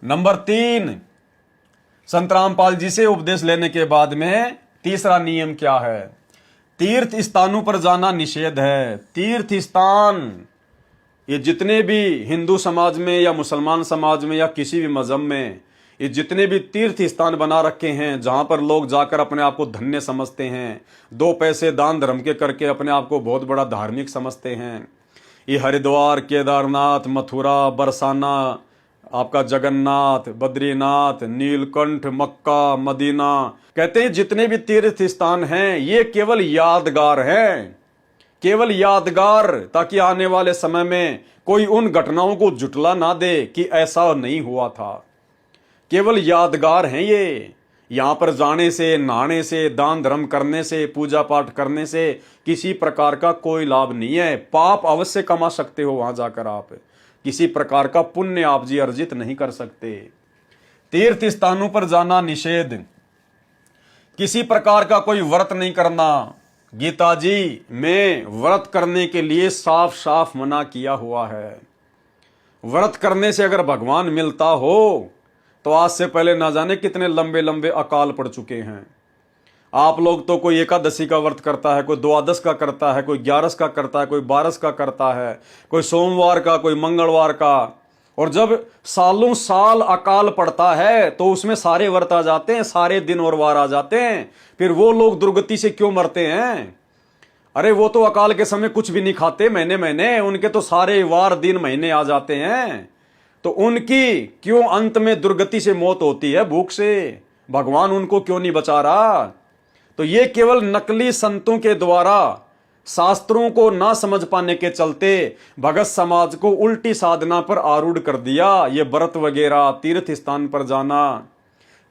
Number 3, संत रामपाल जी से उपदेश लेने के बाद में तीसरा नियम क्या है? तीर्थ स्थानों पर जाना निषेध है। तीर्थ स्थान, ये जितने भी हिंदू समाज में या मुसलमान समाज में या किसी भी मजहब में ये जितने भी तीर्थ स्थान बना रखे हैं जहां पर लोग जाकर अपने आप को धन्य समझते हैं, 2 पैसे दान धर्म के करके अपने आप को बहुत बड़ा धार्मिक समझते हैं, ये हरिद्वार, केदारनाथ, मथुरा, बरसाना, आपका जगन्नाथ, बद्रीनाथ, नीलकंठ, मक्का, मदीना, कहते हैं जितने भी तीर्थ स्थान हैं ये केवल यादगार हैं, केवल यादगार, ताकि आने वाले समय में कोई उन घटनाओं को जुटला ना दे कि ऐसा नहीं हुआ था। केवल यादगार हैं ये। यहां पर जाने से, नहाने से, दान धर्म करने से, पूजा पाठ करने से किसी प्रकार का कोई लाभ नहीं है। पाप अवश्य कमा सकते हो वहां जाकर, आप किसी प्रकार का पुण्य आप जी अर्जित नहीं कर सकते। तीर्थ स्थानों पर जाना निषेध, किसी प्रकार का कोई व्रत नहीं करना। गीता जी में व्रत करने के लिए साफ साफ मना किया हुआ है। व्रत करने से अगर भगवान मिलता हो तो आज से पहले ना जाने कितने लंबे लंबे अकाल पड़ चुके हैं। आप लोग तो कोई एकादशी का व्रत करता है, कोई द्वादश का करता है, कोई 11 का करता है, कोई 12 का करता है, कोई सोमवार का, कोई मंगलवार का। और जब सालों साल अकाल पड़ता है तो उसमें सारे व्रत आ जाते हैं, सारे दिन और वार आ जाते हैं। फिर वो लोग दुर्गति से क्यों मरते हैं? अरे वो तो अकाल के समय कुछ भी नहीं खाते, महीने महीने उनके तो सारे वार दिन महीने आ जाते हैं, तो उनकी क्यों अंत में दुर्गति से मौत होती है, भूख से? भगवान उनको क्यों नहीं बचा रहा? तो ये केवल नकली संतों के द्वारा शास्त्रों को ना समझ पाने के चलते भगत समाज को उल्टी साधना पर आरूढ़ कर दिया। ये व्रत वगैरह, तीर्थ स्थान पर जाना,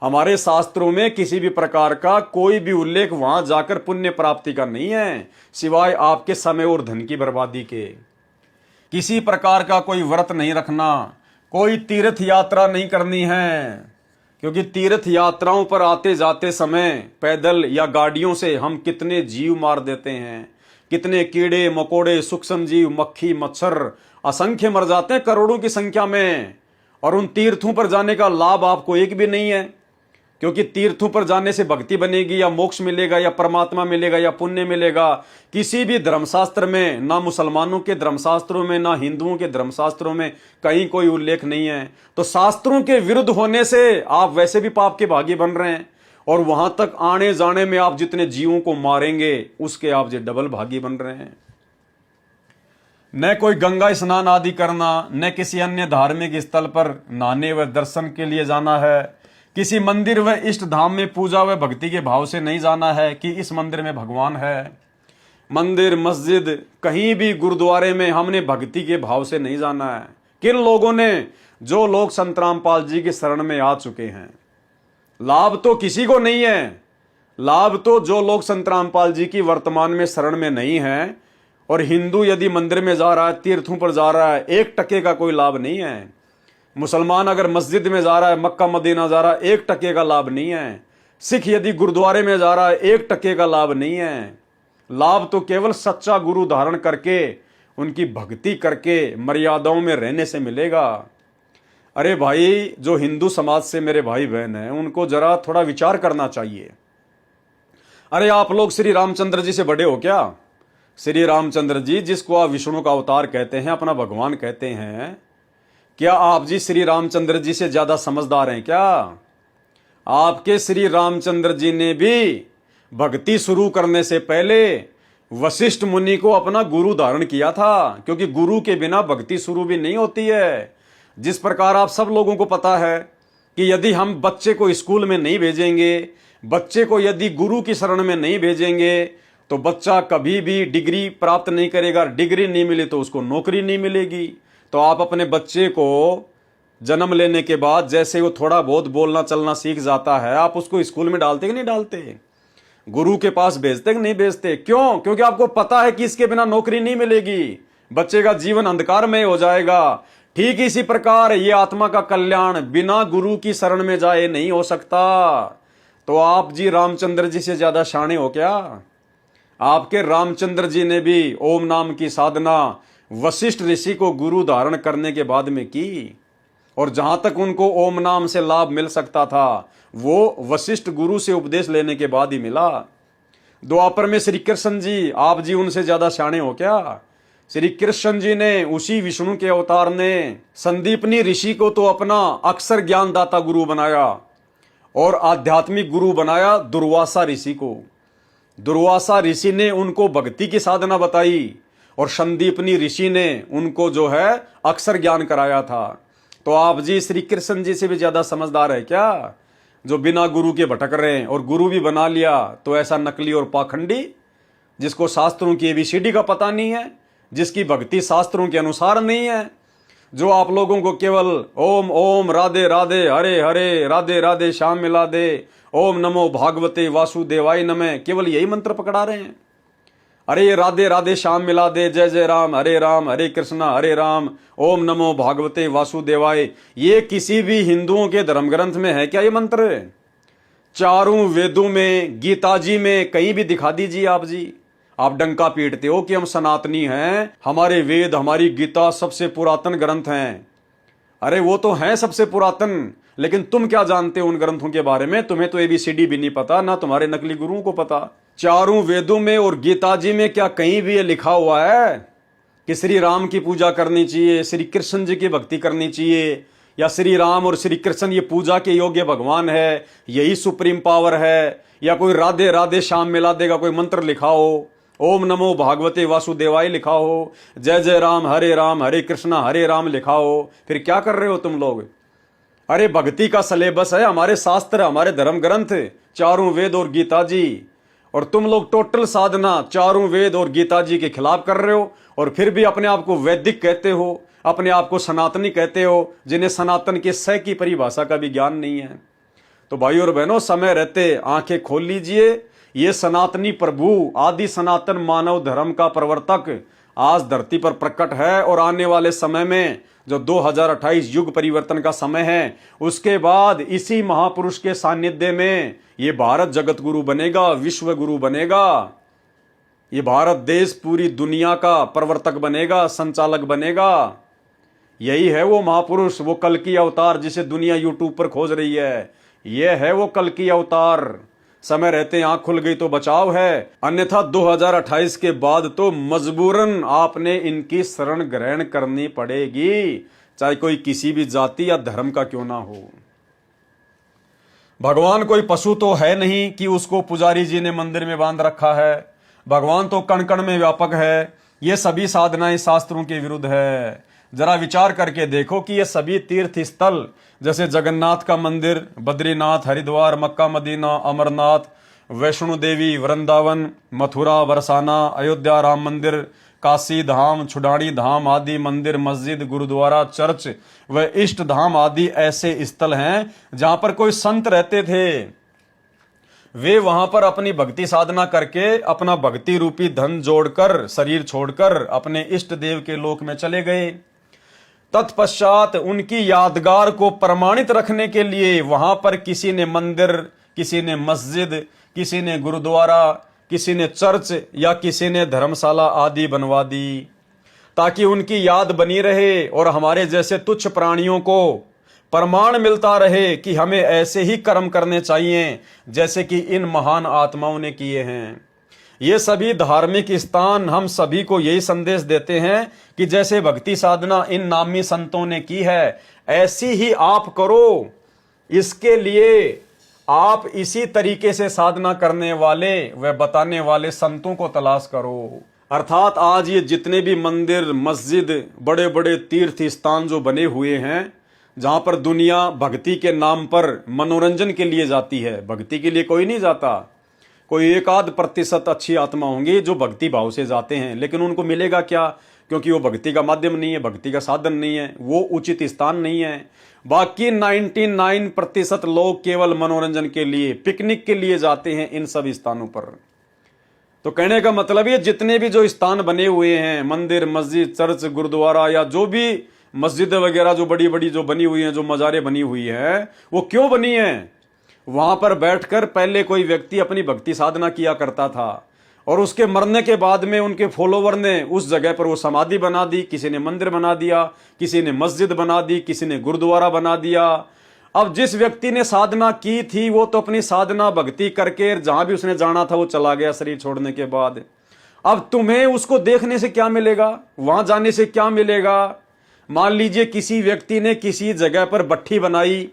हमारे शास्त्रों में किसी भी प्रकार का कोई भी उल्लेख वहां जाकर पुण्य प्राप्ति का नहीं है, सिवाय आपके समय और धन की बर्बादी के। किसी प्रकार का कोई व्रत नहीं रखना, कोई तीर्थ यात्रा नहीं करनी है, क्योंकि तीर्थ यात्राओं पर आते जाते समय पैदल या गाड़ियों से हम कितने जीव मार देते हैं, कितने कीड़े मकोड़े, सूक्ष्म जीव, मक्खी, मच्छर असंख्य मर जाते हैं, करोड़ों की संख्या में। और उन तीर्थों पर जाने का लाभ आपको एक भी नहीं है, क्योंकि तीर्थों पर जाने से भक्ति बनेगी या मोक्ष मिलेगा या परमात्मा मिलेगा या पुण्य मिलेगा, किसी भी धर्मशास्त्र में, ना मुसलमानों के धर्मशास्त्रों में ना हिंदुओं के धर्मशास्त्रों में कहीं कोई उल्लेख नहीं है। तो शास्त्रों के विरुद्ध होने से आप वैसे भी पाप के भागी बन रहे हैं, और वहां तक आने जाने में आप जितने जीवों को मारेंगे उसके आप जो डबल भागी बन रहे हैं। न कोई गंगा स्नान आदि करना, न किसी अन्य धार्मिक स्थल पर नहाने व दर्शन के लिए जाना है, किसी मंदिर व इष्ट धाम में पूजा व भक्ति के भाव से नहीं जाना है कि इस मंदिर में भगवान है। मंदिर, मस्जिद, कहीं भी गुरुद्वारे में हमने भक्ति के भाव से नहीं जाना है। किन लोगों ने? जो लोग संत रामपाल जी की शरण में आ चुके हैं। लाभ तो किसी को नहीं है। लाभ तो जो लोग संत रामपाल जी की वर्तमान में शरण में नहीं है, और हिंदू यदि मंदिर में जा रहा है, तीर्थों पर जा रहा है, 1 टके का कोई लाभ नहीं है। मुसलमान अगर मस्जिद में जा रहा है, मक्का मदीना जा रहा है, 1 टके का लाभ नहीं है। सिख यदि गुरुद्वारे में जा रहा है, 1 टके का लाभ नहीं है। लाभ तो केवल सच्चा गुरु धारण करके, उनकी भक्ति करके, मर्यादाओं में रहने से मिलेगा। अरे भाई, जो हिंदू समाज से मेरे भाई बहन हैं उनको जरा थोड़ा विचार करना चाहिए। अरे आप लोग श्री रामचंद्र जी से बड़े हो क्या? श्री रामचंद्र जी, जिसको आप विष्णु का अवतार कहते हैं, अपना भगवान कहते हैं, क्या आप जी श्री रामचंद्र जी से ज्यादा समझदार हैं क्या? आपके श्री रामचंद्र जी ने भी भक्ति शुरू करने से पहले वशिष्ठ मुनि को अपना गुरु धारण किया था, क्योंकि गुरु के बिना भक्ति शुरू भी नहीं होती है। जिस प्रकार आप सब लोगों को पता है कि यदि हम बच्चे को स्कूल में नहीं भेजेंगे, बच्चे को यदि गुरु की शरण में नहीं भेजेंगे, तो बच्चा कभी भी डिग्री प्राप्त नहीं करेगा। डिग्री नहीं मिली तो उसको नौकरी नहीं मिलेगी। तो आप अपने बच्चे को जन्म लेने के बाद जैसे वो थोड़ा बहुत बोलना चलना सीख जाता है, आप उसको स्कूल में डालते कि नहीं डालते? गुरु के पास भेजते कि नहीं भेजते? क्यों? क्योंकि आपको पता है कि इसके बिना नौकरी नहीं मिलेगी, बच्चे का जीवन अंधकारमय हो जाएगा। ठीक इसी प्रकार ये आत्मा का कल्याण बिना गुरु की शरण में जाए नहीं हो सकता। तो आप जी रामचंद्र जी से ज्यादा शाणे हो क्या? आपके रामचंद्र जी ने भी ओम नाम की साधना वशिष्ठ ऋषि को गुरु धारण करने के बाद में की, और जहां तक उनको ओम नाम से लाभ मिल सकता था वो वशिष्ठ गुरु से उपदेश लेने के बाद ही मिला। द्वापर में श्री कृष्ण जी, आप जी उनसे ज्यादा शाणे हो क्या? श्री कृष्ण जी ने, उसी विष्णु के अवतार ने संदीपनी ऋषि को तो अपना अक्षर ज्ञानदाता गुरु बनाया और आध्यात्मिक गुरु बनाया दुर्वासा ऋषि को। दुर्वासा ऋषि ने उनको भक्ति की साधना बताई और संदीपनी ऋषि ने उनको जो है अक्षर ज्ञान कराया था। तो आप जी श्री कृष्ण जी से भी ज्यादा समझदार है क्या, जो बिना गुरु के भटक रहे हैं? और गुरु भी बना लिया तो ऐसा नकली और पाखंडी, जिसको शास्त्रों की ABCD का पता नहीं है, जिसकी भक्ति शास्त्रों के अनुसार नहीं है, जो आप लोगों को केवल ओम ओम राधे राधे हरे हरे राधे राधे श्याम मिला दे, ओम नमो भागवते वासुदेवाय नमः, केवल यही मंत्र पकड़ा रहे हैं। अरे ये राधे राधे श्याम मिला दे, जय जय राम हरे कृष्णा हरे राम, ओम नमो भागवते वासुदेवाय, ये किसी भी हिंदुओं के धर्म ग्रंथ में है क्या ये मंत्र? चारों वेदों में, गीता जी में कहीं भी दिखा दीजिए आप जी। आप डंका पीटते हो कि हम सनातनी हैं, हमारे वेद हमारी गीता सबसे पुरातन ग्रंथ हैं। अरे वो तो हैं सबसे पुरातन, लेकिन तुम क्या जानते हो उन ग्रंथों के बारे में? तुम्हें तो ABCD भी नहीं पता, ना तुम्हारे नकली गुरुओं को पता। चारों वेदों में और गीता जी में क्या कहीं भी ये लिखा हुआ है कि श्री राम की पूजा करनी चाहिए, श्री कृष्ण जी की भक्ति करनी चाहिए, या श्री राम और श्री कृष्ण ये पूजा के योग्य भगवान है, यही सुप्रीम पावर है? या कोई राधे राधे श्याम मिला देगा कोई मंत्र लिखा हो, ओम नमो भागवते वासुदेवाय लिखा हो, जय जय राम हरे कृष्णा हरे राम लिखा हो? फिर क्या कर रहे हो तुम लोग? अरे भक्ति का सिलेबस है हमारे शास्त्र, हमारे धर्म ग्रंथ, चारों वेद और गीता जी, और तुम लोग टोटल साधना चारों वेद और गीता जी के खिलाफ कर रहे हो, और फिर भी अपने आप को वैदिक कहते हो, अपने आप को सनातनी कहते हो, जिन्हें सनातन के सह की परिभाषा का भी ज्ञान नहीं है। तो भाई और बहनों, समय रहते आंखें खोल लीजिए। ये सनातनी प्रभु, आदि सनातन मानव धर्म का प्रवर्तक आज धरती पर प्रकट है, और आने वाले समय में जो 2028 युग परिवर्तन का समय है, उसके बाद इसी महापुरुष के सानिध्य में ये भारत जगत गुरु बनेगा, विश्व गुरु बनेगा। ये भारत देश पूरी दुनिया का प्रवर्तक बनेगा, संचालक बनेगा। यही है वो महापुरुष, वो कल की अवतार जिसे दुनिया यूट्यूब पर खोज रही है। ये है वो कल की अवतार। समय रहते आंख खुल गई तो बचाव है, अन्यथा 2028 के बाद तो मजबूरन आपने इनकी शरण ग्रहण करनी पड़ेगी, चाहे कोई किसी भी जाति या धर्म का क्यों ना हो। भगवान कोई पशु तो है नहीं कि उसको पुजारी जी ने मंदिर में बांध रखा है। भगवान तो कण कण में व्यापक है। ये सभी साधनाएं शास्त्रों के विरुद्ध है। जरा विचार करके देखो कि ये सभी तीर्थ स्थल, जैसे जगन्नाथ का मंदिर, बद्रीनाथ, हरिद्वार, मक्का मदीना, अमरनाथ, वैष्णो देवी, वृंदावन, मथुरा, बरसाना, अयोध्या राम मंदिर, काशी धाम, छुडानी धाम आदि मंदिर, मस्जिद, गुरुद्वारा, चर्च व इष्ट धाम आदि ऐसे स्थल हैं जहां पर कोई संत रहते थे। वे वहां पर अपनी भक्ति साधना करके अपना भक्ति रूपी धन जोड़कर, शरीर छोड़कर अपने इष्ट देव के लोक में चले गए। तत्पश्चात उनकी यादगार को प्रमाणित रखने के लिए वहां पर किसी ने मंदिर, किसी ने मस्जिद, किसी ने गुरुद्वारा, किसी ने चर्च या किसी ने धर्मशाला आदि बनवा दी, ताकि उनकी याद बनी रहे और हमारे जैसे तुच्छ प्राणियों को प्रमाण मिलता रहे कि हमें ऐसे ही कर्म करने चाहिए जैसे कि इन महान आत्माओं ने किए हैं। ये सभी धार्मिक स्थान हम सभी को यही संदेश देते हैं कि जैसे भक्ति साधना इन नामी संतों ने की है, ऐसी ही आप करो। इसके लिए आप इसी तरीके से साधना करने वाले व बताने वाले संतों को तलाश करो। अर्थात आज ये जितने भी मंदिर, मस्जिद, बड़े बड़े तीर्थ स्थान जो बने हुए हैं, जहां पर दुनिया भक्ति के नाम पर मनोरंजन के लिए जाती है, भक्ति के लिए कोई नहीं जाता। कोई 1-8% अच्छी आत्मा होंगी जो भक्ति भाव से जाते हैं, लेकिन उनको मिलेगा क्या? क्योंकि वो भक्ति का माध्यम नहीं है, भक्ति का साधन नहीं है, वो उचित स्थान नहीं है। बाकी 99% लोग केवल मनोरंजन के लिए, पिकनिक के लिए जाते हैं इन सब स्थानों पर। तो कहने का मतलब ये जितने भी जो स्थान बने हुए हैं, मंदिर, मस्जिद, चर्च, गुरुद्वारा या जो भी मस्जिद वगैरह जो बड़ी बड़ी जो बनी हुई हैं, जो मज़ारें बनी हुई हैं, वो क्यों बनी हैं? वहां पर बैठकर पहले कोई व्यक्ति अपनी भक्ति साधना किया करता था और उसके मरने के बाद में उनके फॉलोवर ने उस जगह पर वो समाधि बना दी, किसी ने मंदिर बना दिया, किसी ने मस्जिद बना दी, किसी ने गुरुद्वारा बना दिया। अब जिस व्यक्ति ने साधना की थी वो तो अपनी साधना भक्ति करके जहां भी उसने जाना था वो चला गया शरीर छोड़ने के बाद। अब तुम्हें उसको देखने से क्या मिलेगा, वहां जाने से क्या मिलेगा? मान लीजिए किसी व्यक्ति ने किसी जगह पर भट्ठी बनाई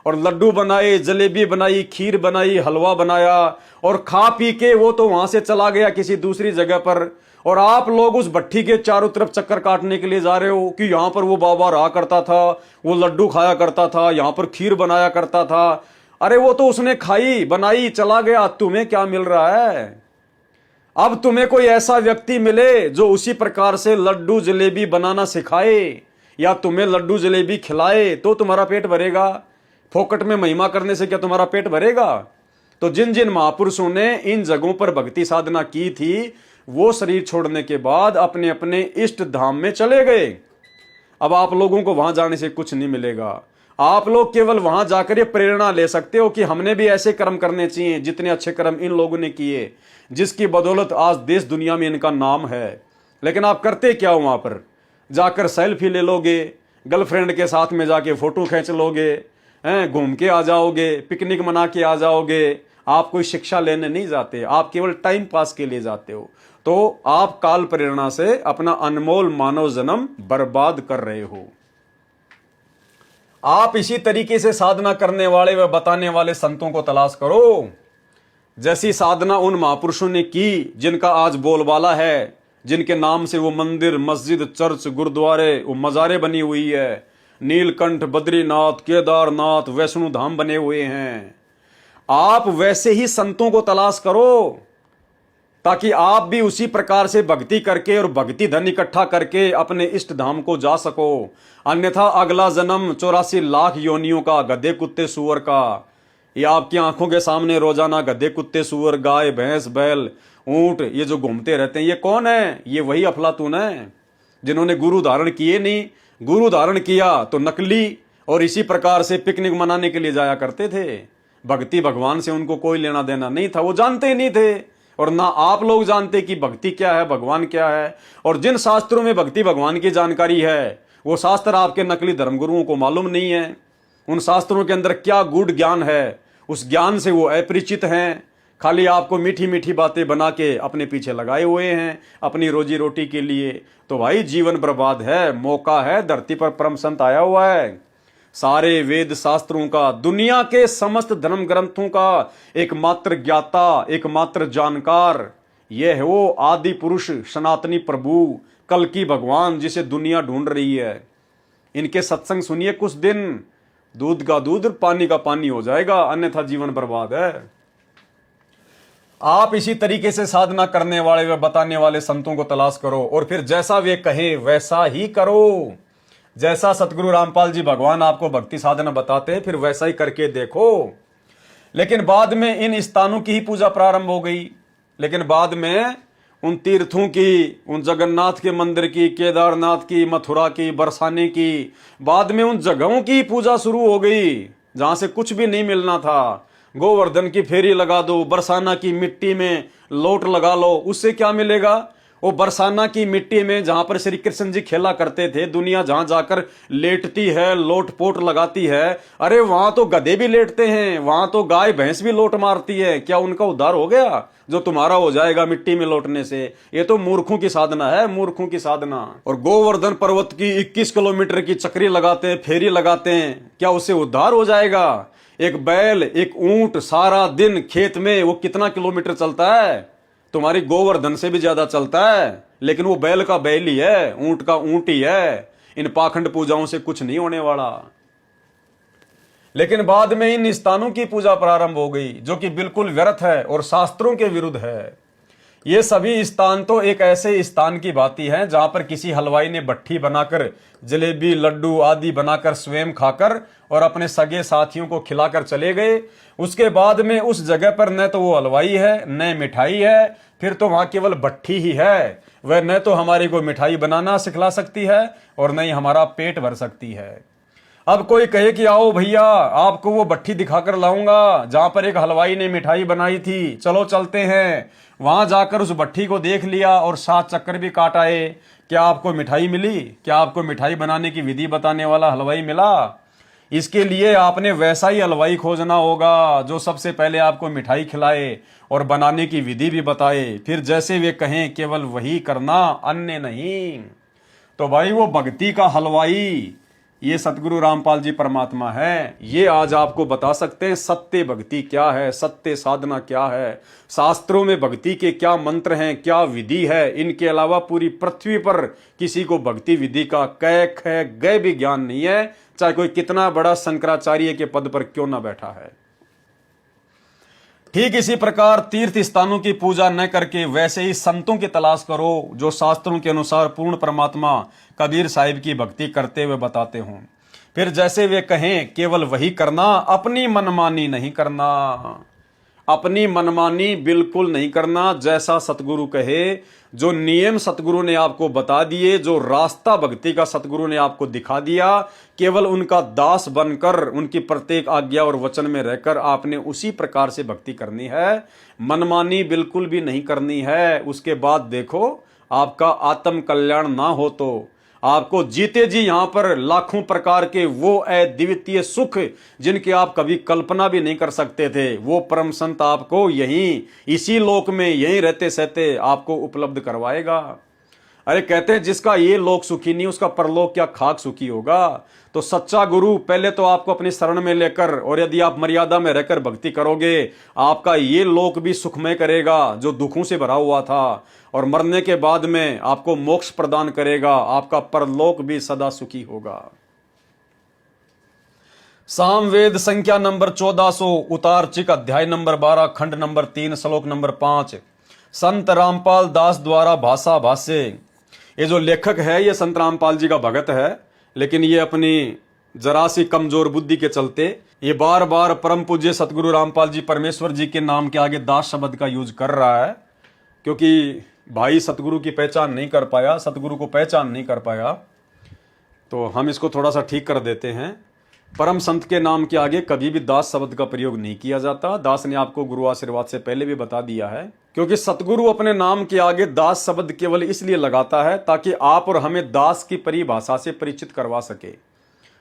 और लड्डू बनाए, जलेबी बनाई, खीर बनाई, हलवा बनाया और खा पी के वो तो वहां से चला गया किसी दूसरी जगह पर, और आप लोग उस भट्ठी के चारों तरफ चक्कर काटने के लिए जा रहे हो कि यहां पर वो बाबा रहा करता था, वो लड्डू खाया करता था, यहां पर खीर बनाया करता था। अरे वो तो उसने खाई बनाई चला गया, तुम्हें क्या मिल रहा है? अब तुम्हें कोई ऐसा व्यक्ति मिले जो उसी प्रकार से लड्डू जलेबी बनाना सिखाए या तुम्हें लड्डू जलेबी खिलाए तो तुम्हारा पेट भरेगा। फोकट में महिमा करने से क्या तुम्हारा पेट भरेगा? तो जिन जिन महापुरुषों ने इन जगहों पर भक्ति साधना की थी वो शरीर छोड़ने के बाद अपने अपने इष्ट धाम में चले गए। अब आप लोगों को वहां जाने से कुछ नहीं मिलेगा। आप लोग केवल वहां जाकर ये प्रेरणा ले सकते हो कि हमने भी ऐसे कर्म करने चाहिए जितने अच्छे कर्म इन लोगों ने किए, जिसकी बदौलत आज देश दुनिया में इनका नाम है। लेकिन आप करते क्या हो? वहां पर जाकर सेल्फी ले लोगे, गर्लफ्रेंड के साथ में जाके फोटो खींच लोगे, घूम के आ जाओगे, पिकनिक मना के आ जाओगे। आप कोई शिक्षा लेने नहीं जाते, आप केवल टाइम पास के लिए जाते हो। तो आप काल प्रेरणा से अपना अनमोल मानव जन्म बर्बाद कर रहे हो। आप इसी तरीके से साधना करने वाले व बताने वाले संतों को तलाश करो, जैसी साधना उन महापुरुषों ने की जिनका आज बोलबाला है, जिनके नाम से वो मंदिर, मस्जिद, चर्च, गुरुद्वारे, वो मजारे बनी हुई है। नीलकंठ, बद्रीनाथ, केदारनाथ, वैष्णो धाम बने हुए हैं। आप वैसे ही संतों को तलाश करो ताकि आप भी उसी प्रकार से भक्ति करके और भक्ति धन इकट्ठा करके अपने इष्ट धाम को जा सको। अन्यथा अगला जन्म 84 लाख योनियों का, गधे कुत्ते सुअर का, ये आपकी आंखों के सामने रोजाना गधे कुत्ते सुअर, गाय भैंस बैल ऊंट ये जो घूमते रहते हैं, ये कौन है? ये वही अफलातून है जिन्होंने गुरु धारण किए नहीं। गुरु धारण किया तो नकली और इसी प्रकार से पिकनिक मनाने के लिए जाया करते थे। भक्ति भगवान से उनको कोई लेना देना नहीं था, वो जानते ही नहीं थे। और ना आप लोग जानते कि भक्ति क्या है, भगवान क्या है। और जिन शास्त्रों में भक्ति भगवान की जानकारी है वो शास्त्र आपके नकली धर्मगुरुओं को मालूम नहीं है। उन शास्त्रों के अंदर क्या गूढ़ ज्ञान है उस ज्ञान से वो अपरिचित हैं। खाली आपको मीठी मीठी बातें बना के अपने पीछे लगाए हुए हैं अपनी रोजी रोटी के लिए। तो भाई जीवन बर्बाद है। मौका है, धरती पर परम संत आया हुआ है, सारे वेद शास्त्रों का, दुनिया के समस्त धर्म ग्रंथों का एकमात्र ज्ञाता, एकमात्र जानकार, यह है वो आदि पुरुष सनातनी प्रभु कल की भगवान जिसे दुनिया ढूंढ रही है। इनके सत्संग सुनिए कुछ दिन, दूध का दूध पानी का पानी हो जाएगा, अन्यथा जीवन बर्बाद है। आप इसी तरीके से साधना करने वाले व बताने वाले संतों को तलाश करो और फिर जैसा वे कहे वैसा ही करो। जैसा सतगुरु रामपाल जी भगवान आपको भक्ति साधना बताते हैं फिर वैसा ही करके देखो। लेकिन बाद में इन स्थानों की ही पूजा प्रारंभ हो गई। लेकिन बाद में उन तीर्थों की, उन जगन्नाथ के मंदिर की, केदारनाथ की, मथुरा की, बरसाने की, बाद में उन जगहों की पूजा शुरू हो गई जहां से कुछ भी नहीं मिलना था। गोवर्धन की फेरी लगा दो, बरसाना की मिट्टी में लोट लगा लो, उससे क्या मिलेगा? वो बरसाना की मिट्टी में जहां पर श्री कृष्ण जी खेला करते थे, दुनिया जहां जाकर लेटती है, लोट पोट लगाती है, अरे वहां तो गधे भी लेटते हैं, वहां तो गाय भैंस भी लोट मारती है। क्या उनका उद्धार हो गया जो तुम्हारा हो जाएगा मिट्टी में लौटने से? ये तो मूर्खों की साधना है, मूर्खों की साधना। और गोवर्धन पर्वत की 21 किलोमीटर की चक्री लगाते हैं, फेरी लगाते हैं, क्या उससे उद्धार हो जाएगा? एक बैल, एक ऊंट सारा दिन खेत में वो कितना किलोमीटर चलता है? तुम्हारी गोवर्धन से भी ज्यादा चलता है। लेकिन वो बैल का बैल ही है, ऊंट का ऊंट ही है। इन पाखंड पूजाओं से कुछ नहीं होने वाला। लेकिन बाद में इन स्थानों की पूजा प्रारंभ हो गई जो कि बिल्कुल व्यर्थ है और शास्त्रों के विरुद्ध है। ये सभी स्थान तो एक ऐसे स्थान की बाती है जहां पर किसी हलवाई ने भट्ठी बनाकर जलेबी, लड्डू आदि बनाकर स्वयं खाकर और अपने सगे साथियों को खिलाकर चले गए। उसके बाद में उस जगह पर न तो वो हलवाई है, न मिठाई है, फिर तो वहां केवल भट्ठी ही है। वह न तो हमारी को मिठाई बनाना सिखला सकती है और न ही हमारा पेट भर सकती है। अब कोई कहे कि आओ भैया आपको वो भट्ठी दिखाकर लाऊंगा जहां पर एक हलवाई ने मिठाई बनाई थी, चलो चलते हैं। वहां जाकर उस भट्ठी को देख लिया और 7 चक्कर भी काट आए। क्या आपको मिठाई मिली? क्या आपको मिठाई बनाने की विधि बताने वाला हलवाई मिला? इसके लिए आपने वैसा ही हलवाई खोजना होगा जो सबसे पहले आपको मिठाई खिलाए और बनाने की विधि भी बताए, फिर जैसे वे कहें केवल वही करना, अन्य नहीं। तो भाई वो भक्ति का हलवाई ये सतगुरु रामपाल जी परमात्मा है। ये आज आपको बता सकते हैं सत्य भक्ति क्या है, सत्य साधना क्या है, शास्त्रों में भक्ति के क्या मंत्र हैं, क्या विधि है। इनके अलावा पूरी पृथ्वी पर किसी को भक्ति विधि का कै ख गए भी ज्ञान नहीं है, चाहे कोई कितना बड़ा शंकराचार्य के पद पर क्यों ना बैठा है। ठीक इसी प्रकार तीर्थ स्थानों की पूजा न करके वैसे ही संतों की तलाश करो जो शास्त्रों के अनुसार पूर्ण परमात्मा कबीर साहिब की भक्ति करते हुए बताते हों। फिर जैसे वे कहें केवल वही करना, अपनी मनमानी नहीं करना। अपनी मनमानी बिल्कुल नहीं करना। जैसा सतगुरु कहे, जो नियम सतगुरु ने आपको बता दिए, जो रास्ता भक्ति का सतगुरु ने आपको दिखा दिया, केवल उनका दास बनकर उनकी प्रत्येक आज्ञा और वचन में रहकर आपने उसी प्रकार से भक्ति करनी है। मनमानी बिल्कुल भी नहीं करनी है। उसके बाद देखो आपका आत्म कल्याण ना हो तो आपको जीते जी यहां पर लाखों प्रकार के वो अद्वितीय सुख जिनकी आप कभी कल्पना भी नहीं कर सकते थे, वो परम संत आपको यहीं इसी लोक में यहीं रहते सहते आपको उपलब्ध करवाएगा। अरे कहते हैं जिसका ये लोक सुखी नहीं उसका परलोक क्या खाक सुखी होगा। तो सच्चा गुरु पहले तो आपको अपनी शरण में लेकर, और यदि आप मर्यादा में रहकर भक्ति करोगे, आपका ये लोक भी सुखमय करेगा जो दुखों से भरा हुआ था, और मरने के बाद में आपको मोक्ष प्रदान करेगा। आपका परलोक भी सदा सुखी होगा। सामवेद संख्या नंबर 1400 उतारचिक अध्याय नंबर 12 खंड नंबर 3 श्लोक नंबर 5 संत रामपाल दास द्वारा भाषा भाष्य। ये जो लेखक है ये संत रामपाल जी का भगत है, लेकिन ये अपनी जरा सी कमजोर बुद्धि के चलते ये बार बार परम पूज्य सतगुरु रामपाल जी परमेश्वर जी के नाम के आगे दास शब्द का यूज कर रहा है, क्योंकि भाई सतगुरु की पहचान नहीं कर पाया, सतगुरु को पहचान नहीं कर पाया। तो हम इसको थोड़ा सा ठीक कर देते हैं। परम संत के नाम के आगे कभी भी दास शब्द का प्रयोग नहीं किया जाता। दास ने आपको गुरु आशीर्वाद से पहले भी बता दिया है, क्योंकि सतगुरु अपने नाम के आगे दास शब्द केवल इसलिए लगाता है ताकि आप और हमें दास की परिभाषा से परिचित करवा सके।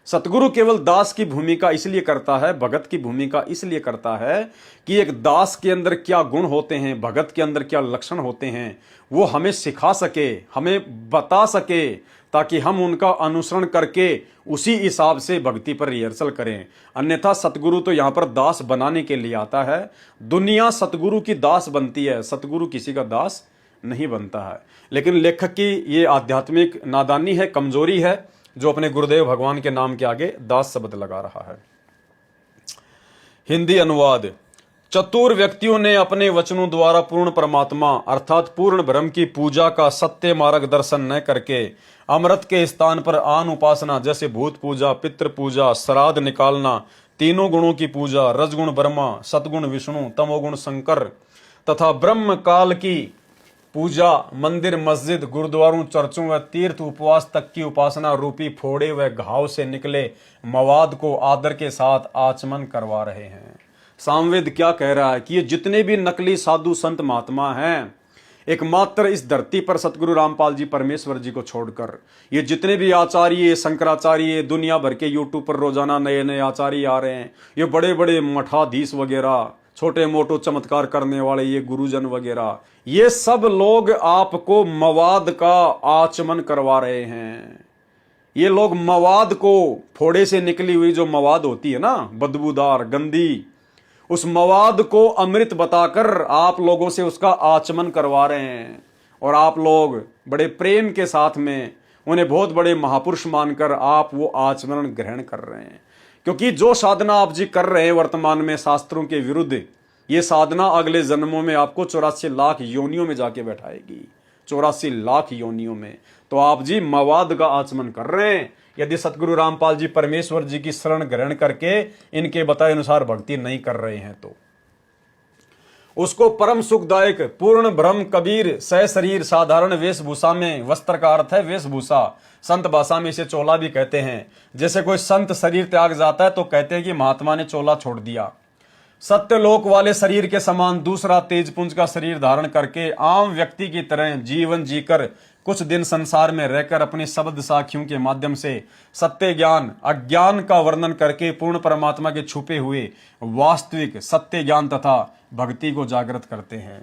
सतगुरु केवल दास की भूमिका इसलिए करता है, भगत की भूमिका इसलिए करता है कि एक दास के अंदर क्या गुण होते हैं, भगत के अंदर क्या लक्षण होते हैं, वो हमें सिखा सके, हमें बता सके, ताकि हम उनका अनुसरण करके उसी हिसाब से भक्ति पर रिहर्सल करें। अन्यथा सतगुरु तो यहाँ पर दास बनाने के लिए आता है। दुनिया सतगुरु की दास बनती है, सतगुरु किसी का दास नहीं बनता है। लेकिन लेखक की ये आध्यात्मिक नादानी है, कमजोरी है, जो अपने गुरुदेव भगवान के नाम के आगे दास शब्द लगा रहा है। हिंदी अनुवाद। चतुर व्यक्तियों ने अपने वचनों द्वारा पूर्ण परमात्मा अर्थात पूर्ण ब्रह्म की पूजा का सत्य मार्गदर्शन न करके अमृत के स्थान पर आन उपासना जैसे भूत पूजा, पितृ पूजा, श्राद्ध निकालना, तीनों गुणों की पूजा, रजगुण ब्रह्मा, सतगुण विष्णु, तमोगुण शंकर तथा ब्रह्म काल की पूजा, मंदिर, मस्जिद, गुरुद्वारों, चर्चों व तीर्थ उपवास तक की उपासना रूपी फोड़े व घाव से निकले मवाद को आदर के साथ आचमन करवा रहे हैं। सामवेद क्या कह रहा है कि ये जितने भी नकली साधु संत महात्मा हैं, एकमात्र इस धरती पर सतगुरु रामपाल जी परमेश्वर जी को छोड़कर ये जितने भी आचार्य, शंकराचार्य, दुनिया भर के यूट्यूब पर रोजाना नए नए आचार्य आ रहे हैं, ये बड़े बड़े मठाधीश वगैरह, छोटे मोटो चमत्कार करने वाले ये गुरुजन वगैरह, ये सब लोग आपको मवाद का आचमन करवा रहे हैं। ये लोग मवाद को, फोड़े से निकली हुई जो मवाद होती है ना, बदबूदार गंदी, उस मवाद को अमृत बताकर आप लोगों से उसका आचमन करवा रहे हैं। और आप लोग बड़े प्रेम के साथ में उन्हें बहुत बड़े महापुरुष मानकर आप वो आचमन ग्रहण कर रहे हैं। क्योंकि जो साधना आप जी कर रहे हैं वर्तमान में शास्त्रों के विरुद्ध, ये साधना अगले जन्मों में आपको 84 लाख योनियों में जाके बैठाएगी, 84 लाख योनियों में। तो आप जी मवाद का आचमन कर रहे हैं यदि सतगुरु रामपाल जी परमेश्वर जी की शरण ग्रहण करके इनके बताए अनुसार भक्ति नहीं कर रहे हैं तो। उसको परम सुखदायक पूर्ण ब्रह्म कबीर सह शरीर साधारण वेशभूषा में, वस्त्र का अर्थ है वेशभूषा, संत भाषा में इसे चोला भी कहते हैं। जैसे कोई संत शरीर त्याग जाता है तो कहते हैं कि महात्मा ने चोला छोड़ दिया। सत्यलोक वाले शरीर के समान दूसरा तेजपुंज का शरीर धारण करके आम व्यक्ति की तरह जीवन जीकर कुछ दिन संसार में रहकर अपनी शब्द साखियों के माध्यम से सत्य ज्ञान अज्ञान का वर्णन करके पूर्ण परमात्मा के छुपे हुए वास्तविक सत्य ज्ञान तथा भक्ति को जागृत करते हैं।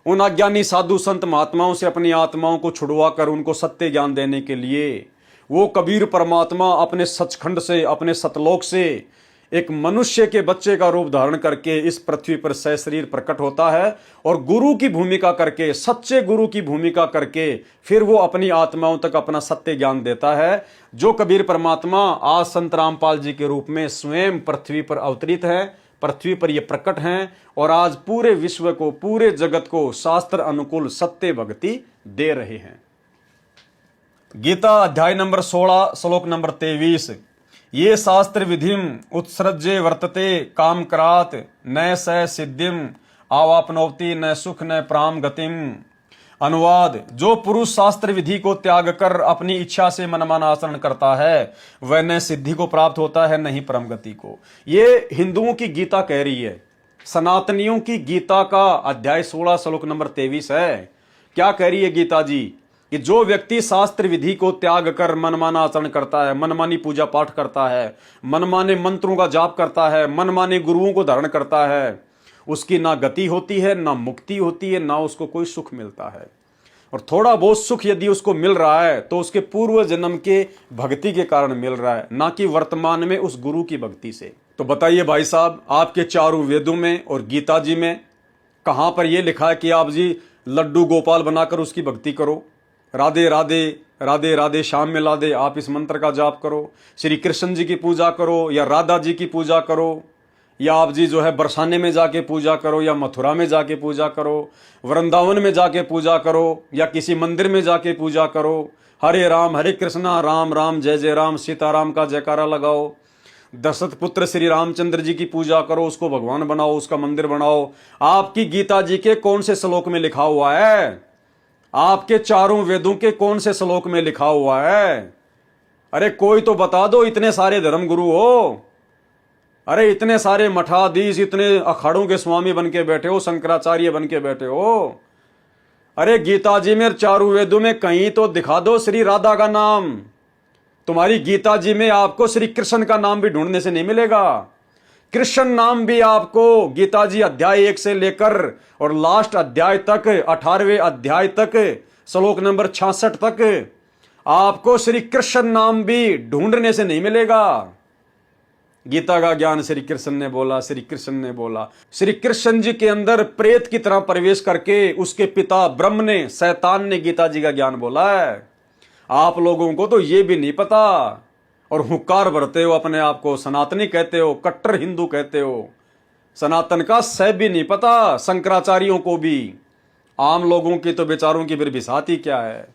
उन अज्ञानी साधु संत महात्माओं से अपनी आत्माओं को छुड़वा कर उनको सत्य ज्ञान देने के लिए वो कबीर परमात्मा अपने सचखंड से, अपने सतलोक से एक मनुष्य के बच्चे का रूप धारण करके इस पृथ्वी पर सह शरीर प्रकट होता है और गुरु की भूमिका करके, सच्चे गुरु की भूमिका करके फिर वो अपनी आत्माओं तक अपना सत्य ज्ञान देता है। जो कबीर परमात्मा आज संत रामपाल जी के रूप में स्वयं पृथ्वी पर अवतरित है, पृथ्वी पर ये प्रकट हैं और आज पूरे विश्व को, पूरे जगत को शास्त्र अनुकूल सत्य भक्ति दे रहे हैं। गीता अध्याय नंबर 16 श्लोक नंबर 23, ये शास्त्र विधिम उत्सृज्य वर्तते काम करात न स सिद्धिम आवापनोति न सुख न प्राम गतिम। अनुवाद, जो पुरुष शास्त्र विधि को त्याग कर अपनी इच्छा से मनमाना आचरण करता है वह न सिद्धि को प्राप्त होता है न ही परम गति को। ये हिंदुओं की गीता कह रही है, सनातनियों की गीता का अध्याय 16 श्लोक नंबर 23 है। क्या कह रही है गीता जी कि जो व्यक्ति शास्त्र विधि को त्याग कर मनमाना आचरण करता है, मनमानी पूजा पाठ करता है, मनमाने मंत्रों का जाप करता है, मनमाने गुरुओं को धारण करता है, उसकी ना गति होती है, ना मुक्ति होती है, ना उसको कोई सुख मिलता है। और थोड़ा बहुत सुख यदि उसको मिल रहा है तो उसके पूर्व जन्म के भक्ति के कारण मिल रहा है, ना कि वर्तमान में उस गुरु की भक्ति से। तो बताइए भाई साहब, आपके चारों वेदों में और गीता जी में कहां पर यह लिखा है कि आप जी लड्डू गोपाल बनाकर उसकी भक्ति करो, राधे राधे राधे राधे शाम में ला दे, आप इस मंत्र का जाप करो, श्री कृष्ण जी की पूजा करो या राधा जी की पूजा करो, या आप जी जो है बरसाने में जाके पूजा करो या मथुरा में जाके पूजा करो, वृंदावन में जाके पूजा करो या किसी मंदिर में जाके पूजा करो, हरे राम हरे कृष्णा राम राम जय जय राम, सीताराम का जयकारा लगाओ, दशरथ पुत्र श्री रामचंद्र जी की पूजा करो, उसको भगवान बनाओ, उसका मंदिर बनाओ। आपकी गीता जी के कौन से श्लोक में लिखा हुआ है? आपके चारों वेदों के कौन से श्लोक में लिखा हुआ है? अरे कोई तो बता दो। इतने सारे धर्म गुरु हो, अरे इतने सारे मठाधीश, इतने अखाड़ों के स्वामी बन के बैठे हो, शंकराचार्य बन के बैठे हो, अरे गीता जी में चारों वेदों में कहीं तो दिखा दो श्री राधा का नाम। तुम्हारी गीता जी में आपको श्री कृष्ण का नाम भी ढूंढने से नहीं मिलेगा। कृष्ण नाम भी आपको गीता जी अध्याय 1 से लेकर और लास्ट अध्याय तक, 18वें अध्याय तक, श्लोक नंबर 66 तक आपको श्री कृष्ण नाम भी ढूंढने से नहीं मिलेगा। गीता का ज्ञान श्री कृष्ण ने बोला, श्री कृष्ण ने बोला। श्री कृष्ण जी के अंदर प्रेत की तरह प्रवेश करके उसके पिता ब्रह्म ने, शैतान ने गीता जी का ज्ञान बोला है। आप लोगों को तो ये भी नहीं पता और हुंकार भरते हो, अपने आप को सनातनी कहते हो, कट्टर हिंदू कहते हो। सनातन का सह भी नहीं पता शंकराचार्यों को भी। आम लोगों की तो बेचारों की फिर बिसाती क्या है।